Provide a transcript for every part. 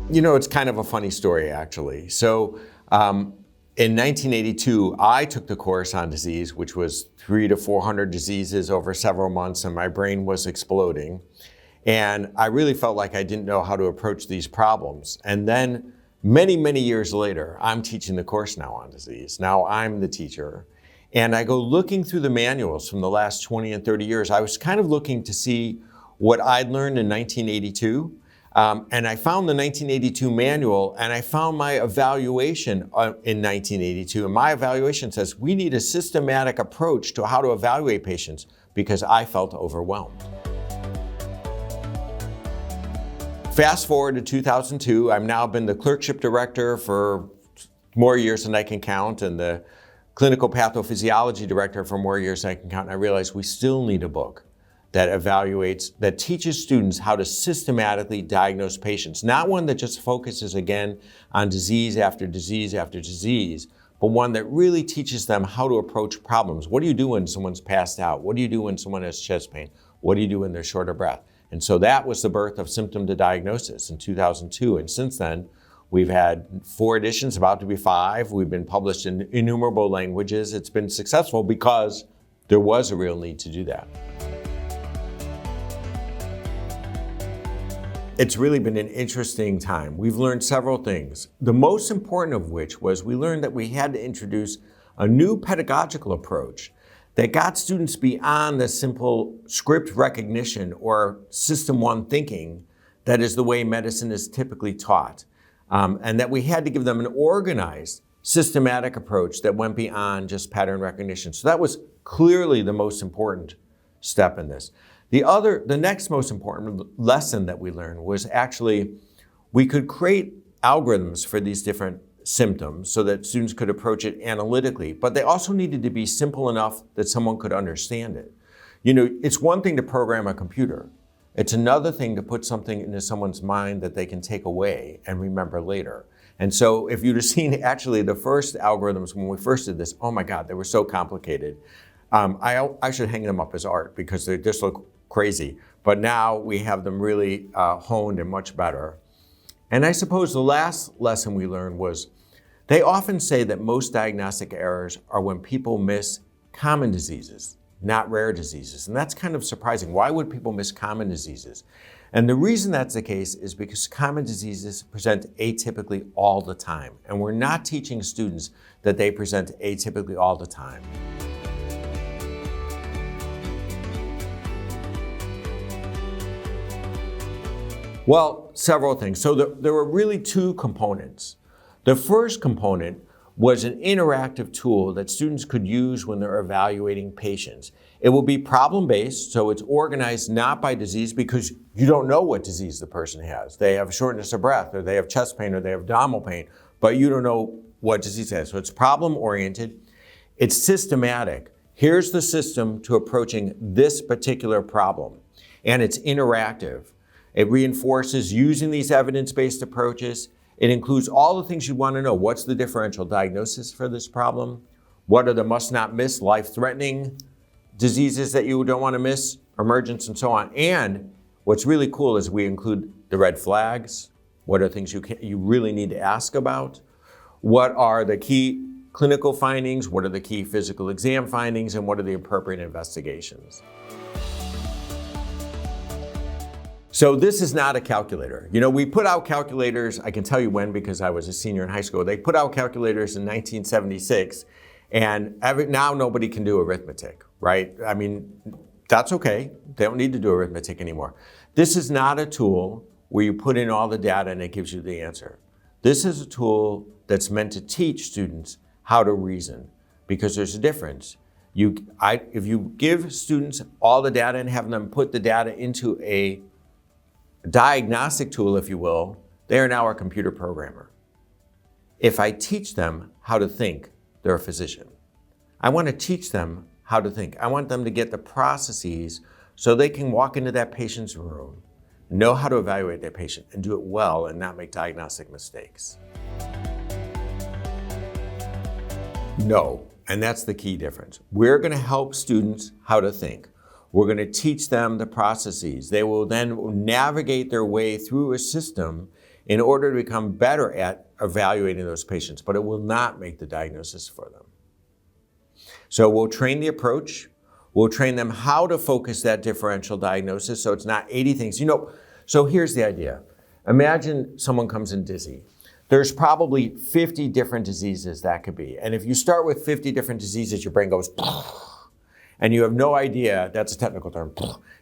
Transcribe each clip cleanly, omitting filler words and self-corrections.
You know, it's kind of a funny story, actually. So in 1982, I took the course on disease, which was 300 to 400 diseases over several months, and my brain was exploding. And I really felt like I didn't know how to approach these problems. And then many, many years later, I'm teaching the course now on disease. Now I'm the teacher. And I go looking through the manuals from the last 20 and 30 years. I was kind of looking to see what I'd learned in 1982. And I found the 1982 manual, and I found my evaluation in 1982. And my evaluation says we need a systematic approach to how to evaluate patients because I felt overwhelmed. Fast forward to 2002, I've now been the clerkship director for more years than I can count, and the clinical pathophysiology director for more years than I can count. And I realized we still need a book that evaluates, that teaches students how to systematically diagnose patients. Not one that just focuses again on disease after disease after disease, but one that really teaches them how to approach problems. What do you do when someone's passed out? What do you do when someone has chest pain? What do you do when they're short of breath? And so that was the birth of Symptom to Diagnosis in 2002. And since then, we've had 4 editions, about to be 5. We've been published in innumerable languages. It's been successful because there was a real need to do that. It's really been an interesting time. We've learned several things. The most important of which was we learned that we had to introduce a new pedagogical approach that got students beyond the simple script recognition or system 1 thinking that is the way medicine is typically taught. And that we had to give them an organized, systematic approach that went beyond just pattern recognition. So that was clearly the most important step in this. The next most important lesson that we learned was actually we could create algorithms for these different symptoms so that students could approach it analytically, but they also needed to be simple enough that someone could understand it. You know, it's one thing to program a computer. It's another thing to put something into someone's mind that they can take away and remember later. And so if you'd have seen actually the first algorithms when we first did this, oh my God, they were so complicated. I should hang them up as art because they just look crazy. But now we have them really honed and much better. And I suppose the last lesson we learned was they often say that most diagnostic errors are when people miss common diseases, not rare diseases. And that's kind of surprising. Why would people miss common diseases? And the reason that's the case is because common diseases present atypically all the time. And we're not teaching students that they present atypically all the time. Well, several things. So there were really 2 components. The first component was an interactive tool that students could use when they're evaluating patients. It will be problem-based, so it's organized not by disease because you don't know what disease the person has. They have shortness of breath, or they have chest pain, or they have abdominal pain, but you don't know what disease they have. So it's problem-oriented. It's systematic. Here's the system to approaching this particular problem. And it's interactive. It reinforces using these evidence-based approaches. It includes all the things you want to know. What's the differential diagnosis for this problem? What are the must-not-miss, life-threatening diseases that you don't want to miss, emergence, and so on. And what's really cool is we include the red flags. What are things you really need to ask about? What are the key clinical findings? What are the key physical exam findings? And what are the appropriate investigations? So this is not a calculator. You know, we put out calculators, I can tell you when because I was a senior in high school. They put out calculators in 1976, and now nobody can do arithmetic, right? I mean, that's okay. They don't need to do arithmetic anymore. This is not a tool where you put in all the data and it gives you the answer. This is a tool that's meant to teach students how to reason, because there's a difference. If you give students all the data and have them put the data into a diagnostic tool, if you will, they are now a computer programmer. If I teach them how to think, they're a physician. I want to teach them how to think. I want them to get the processes so they can walk into that patient's room, know how to evaluate that patient, and do it well and not make diagnostic mistakes. No, and that's the key difference. We're going to help students how to think. We're going to teach them the processes. They will then navigate their way through a system in order to become better at evaluating those patients, but it will not make the diagnosis for them. So we'll train the approach. We'll train them how to focus that differential diagnosis so it's not 80 things. So here's the idea. Imagine someone comes in dizzy. There's probably 50 different diseases that could be. And if you start with 50 different diseases, your brain goes, and you have no idea, that's a technical term,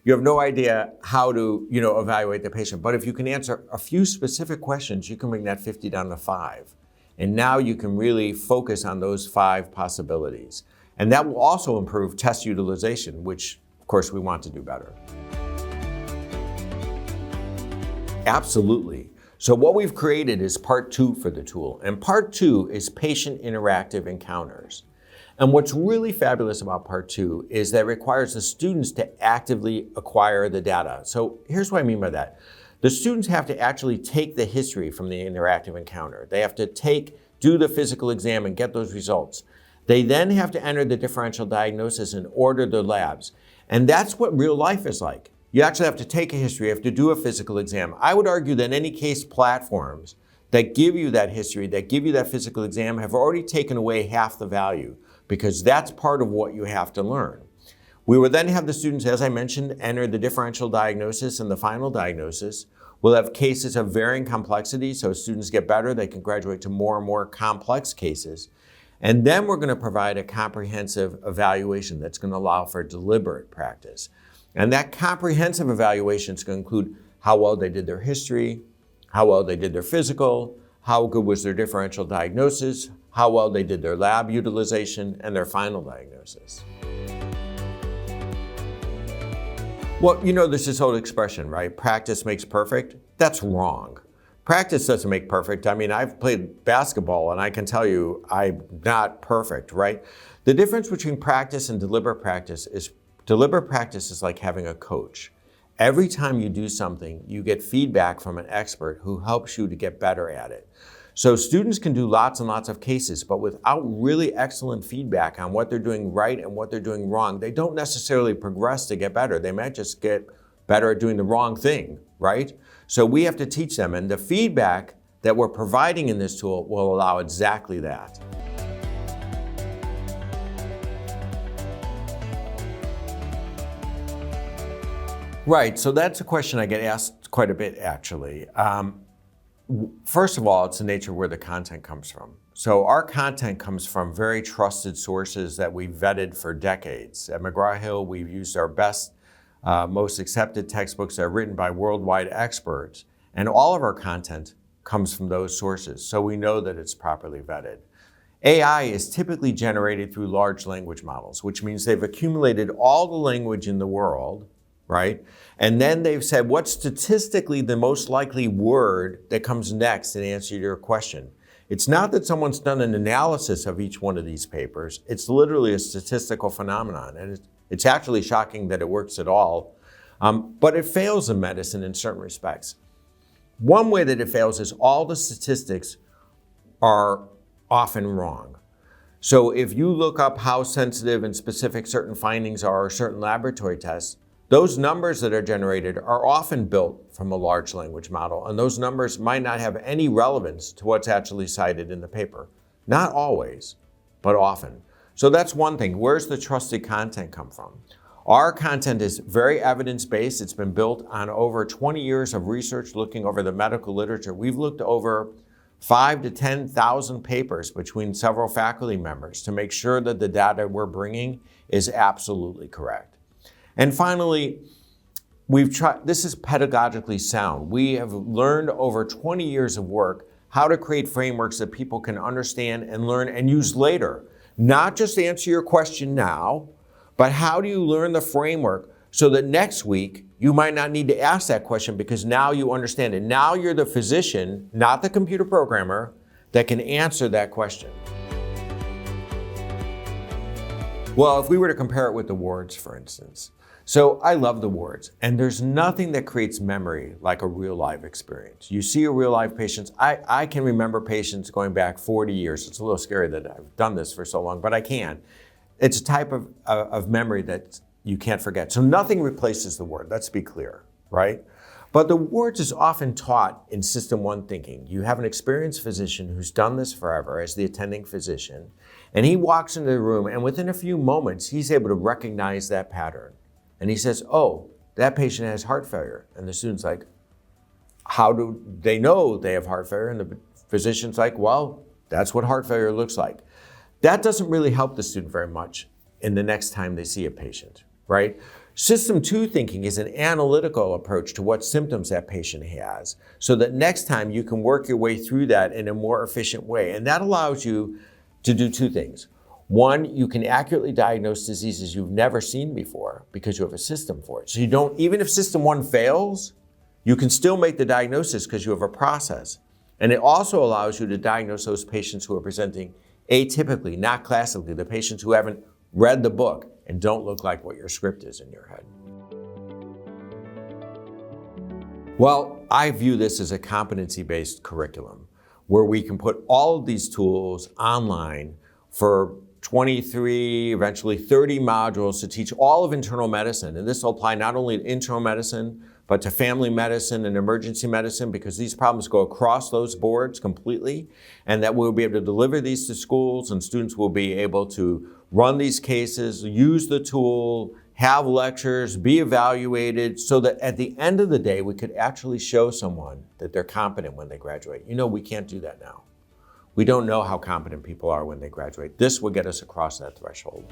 you have no idea how to evaluate the patient. But if you can answer a few specific questions, you can bring that 50 down to 5. And now you can really focus on those 5 possibilities. And that will also improve test utilization, which of course we want to do better. Absolutely. So what we've created is part 2 for the tool. And part 2 is patient interactive encounters. And what's really fabulous about part 2 is that it requires the students to actively acquire the data. So here's what I mean by that. The students have to actually take the history from the interactive encounter. They have to do the physical exam and get those results. They then have to enter the differential diagnosis and order their labs. And that's what real life is like. You actually have to take a history, you have to do a physical exam. I would argue that any case platforms that give you that history, that give you that physical exam, have already taken away half the value, because that's part of what you have to learn. We will then have the students, as I mentioned, enter the differential diagnosis and the final diagnosis. We'll have cases of varying complexity, so as students get better, they can graduate to more and more complex cases. And then we're going to provide a comprehensive evaluation that's going to allow for deliberate practice. And that comprehensive evaluation is going to include how well they did their history, how well they did their physical, how good was their differential diagnosis, how well they did their lab utilization, and their final diagnosis. Well, there's this old expression, right? Practice makes perfect. That's wrong. Practice doesn't make perfect. I mean, I've played basketball and I can tell you I'm not perfect, right? The difference between practice and deliberate practice is like having a coach. Every time you do something, you get feedback from an expert who helps you to get better at it. So students can do lots and lots of cases, but without really excellent feedback on what they're doing right and what they're doing wrong, they don't necessarily progress to get better. They might just get better at doing the wrong thing, right? So we have to teach them, and the feedback that we're providing in this tool will allow exactly that. Right, so that's a question I get asked quite a bit, actually. First of all, it's the nature of where the content comes from. So our content comes from very trusted sources that we've vetted for decades. At McGraw-Hill, we've used our best, most accepted textbooks that are written by worldwide experts, and all of our content comes from those sources, so we know that it's properly vetted. AI is typically generated through large language models, which means they've accumulated all the language in the world, right? And then they've said, what's statistically the most likely word that comes next in answer to your question? It's not that someone's done an analysis of each one of these papers. It's literally a statistical phenomenon. And it's actually shocking that it works at all. But it fails in medicine in certain respects. One way that it fails is all the statistics are often wrong. So if you look up how sensitive and specific certain findings are, or certain laboratory tests, those numbers that are generated are often built from a large language model, and those numbers might not have any relevance to what's actually cited in the paper. Not always, but often. So that's one thing. Where's the trusted content come from? Our content is very evidence-based. It's been built on over 20 years of research looking over the medical literature. We've looked over 5,000 to 10,000 papers between several faculty members to make sure that the data we're bringing is absolutely correct. And finally, this is pedagogically sound. We have learned over 20 years of work how to create frameworks that people can understand and learn and use later. Not just answer your question now, but how do you learn the framework so that next week you might not need to ask that question because now you understand it. Now you're the physician, not the computer programmer, that can answer that question. Well, if we were to compare it with the wards, for instance. So I love the wards, and there's nothing that creates memory like a real life experience. You see a real life patient. I can remember patients going back 40 years. It's a little scary that I've done this for so long, but I can. It's a type of memory that you can't forget. So nothing replaces the word, let's be clear, right? But the awards is often taught in System 1 thinking. You have an experienced physician who's done this forever as the attending physician, and he walks into the room, and within a few moments, he's able to recognize that pattern. And he says, oh, that patient has heart failure. And the student's like, how do they know they have heart failure? And the physician's like, well, that's what heart failure looks like. That doesn't really help the student very much in the next time they see a patient, right? System 2 thinking is an analytical approach to what symptoms that patient has, so that next time you can work your way through that in a more efficient way. And that allows you to do 2 things. One, you can accurately diagnose diseases you've never seen before because you have a system for it. So you don't, even if System 1 fails, you can still make the diagnosis because you have a process. And it also allows you to diagnose those patients who are presenting atypically, not classically, the patients who haven't read the book and don't look like what your script is in your head. Well, I view this as a competency-based curriculum where we can put all of these tools online for 23, eventually 30 modules to teach all of internal medicine. And this will apply not only to internal medicine, but to family medicine and emergency medicine, because these problems go across those boards completely, and that we'll be able to deliver these to schools, and students will be able to run these cases, use the tool, have lectures, be evaluated, so that at the end of the day, we could actually show someone that they're competent when they graduate. You know, we can't do that now. We don't know how competent people are when they graduate. This will get us across that threshold.